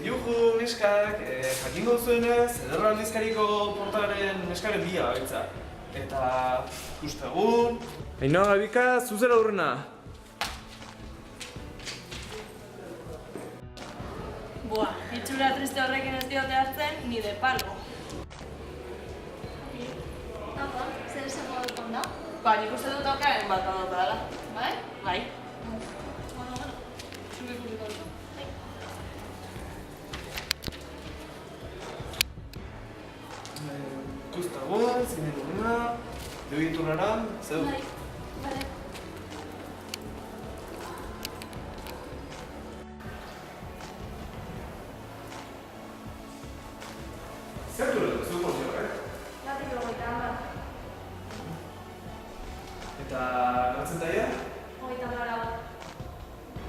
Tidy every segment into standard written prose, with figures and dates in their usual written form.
Juhu, neskak, jakingo zuenez, Ederro Aldizkariko portaren neskaren bila gaitza. Eta, ikuste egun... Ainhoa Gabika, zuzera aurrena. Buah, itxura triste horrekin ez diote hartzen, ni de palo. Apa, zer esango dut onda? Ba, nik uste dut okaren bat badauka dela. Bai? Bai. Bueno. Zure ikusiko dut. Bai. Ikuste egun, zinen urrena, debiturrara, zeu. Bai, bale. Zer du zu pozio, Latiko goita bat. Eta, gantzen taia? Goita gara bat.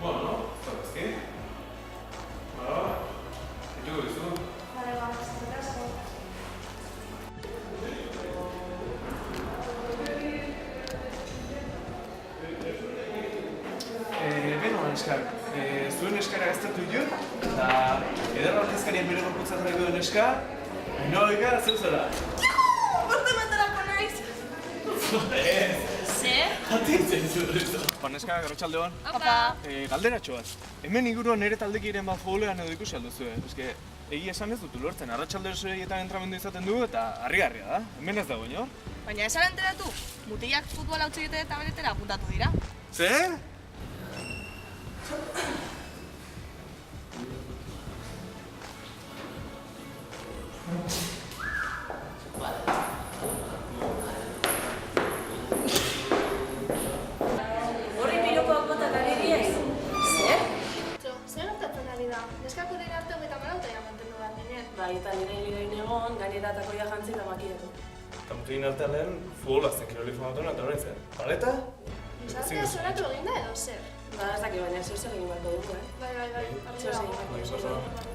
Bueno, ez da bezki. Bara, ditugu dizu. Bale, ba, eskerrik asko. Beno, neskak, zuen neskara gaztatu dut, eta Ederro Aldizkarien bere gorputza jarriko duen neska, Ainhoa Gabika, zeu zela. Borte matarako naiz! Zer? Jatintzen zuen. Neska, garratxaldeon. Opa! Galderatxoaz, hemen inguruan nire taldekiren bat futbolean edo ikusi alduzu, eske, egia esan ez dut ulertzen, arratsaldero zeietan entramendu izaten du eta harrigarria da, hemen ez dago inor. Baina esan enteratu, mutilak futbola utzi egite eta beretera apuntatu dira. Zer? Horri pirokoak botak ari diez. Zer? Zer gertatzen ari da? Neskako dira arte hogeita marauta ja mantendu behar ginen. Bai, eta nire ligain egon, gainera takoia jantzi eta makietu. Eta mutilin artean lehen futbolazten kiroli famatuna eta horrein zen. Paleta? Gizartea zoratu egin da edo zer? Ba, ez daki baina zer egin beharko dugu, Bai, argi Zer dago. egin beharko dugu.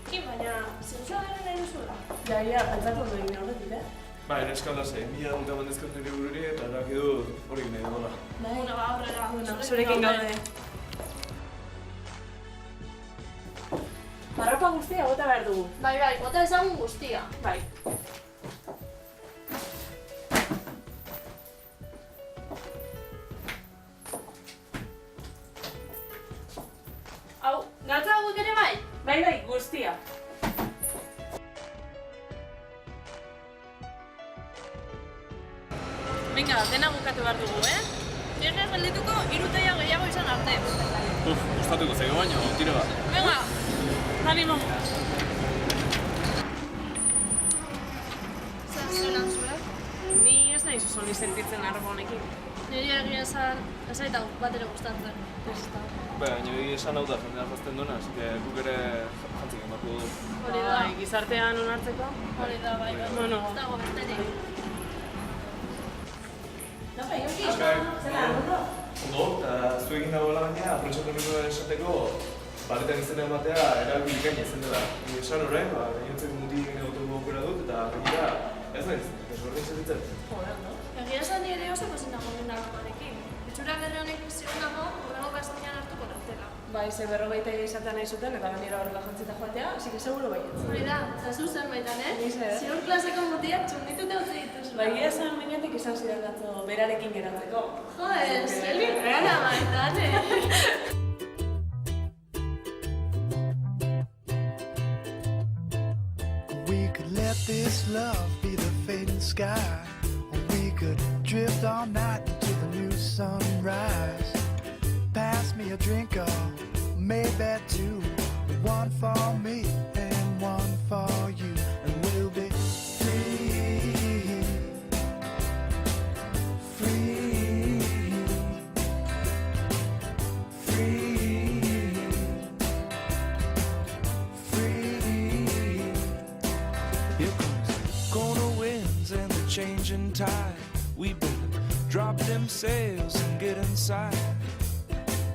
Ki, baina, zentzua gara nahi duzula? Ja, pentsatu ondo egin horretik, Bai, neska aldazei, mila dut eman dezkot nire bururi eta eraki du hori nahi duela. Bueno, ba, aurrera. Zurekin gaude. Marropa guztia bota behar dugu. Bai, bota ezagun guztia. Bai. Hau, gatza hauek ere bai? Bai, guztia. Venga, dena bukatu behar dugu, Nire ez geldituko, iruteia gehiago izan arte. Gustatuko zego baino, tiro bat. Venga! Animo. Zer zure? Ni ez nahi zuzoni sentitzen arropa honekin. Niri egia esan, ez aita bat ere gustatzen. Baina, egia esan hau da jendea jazten duena, así que guk ere jantzik emako dugu. Hori da. Bai, gizartean onartzeko. Hori da, bai. Bueno. Ez dago besterik. Ondo, eta zuekin dagoela gaina, aprotxatu niko esateko baletan izenean batea erabil gaina izan dela. Esan horrein, gainontzeko mutik negotuko aukera dut, eta gainera ez naiz, desberdin sentitzen. Egia esan nire oso pozik nago nuen arroparekin. Itxura berri honek zion nago, horrego gaztinean hartuko nautela. Bai, ze 40 izatea nahi zuten eta gainera horrela jantzita joatea, así que seguro baietz. Hori da, zazu zen baitan, Ni zer. Ziur klaseko mutiak txundituta utzi dituzula. Bai, egia esan minetik izan zidan atzo berarekin geratzeko. Joder, zelik gara baitan, We could let this love be the fading sky, or we could drift all night into the new sunrise. Pass me a drink or maybe two, one for me and one for you, and we'll be free, free, free, free. Here comes corner winds and the changing tide. We better drop them sails and get inside.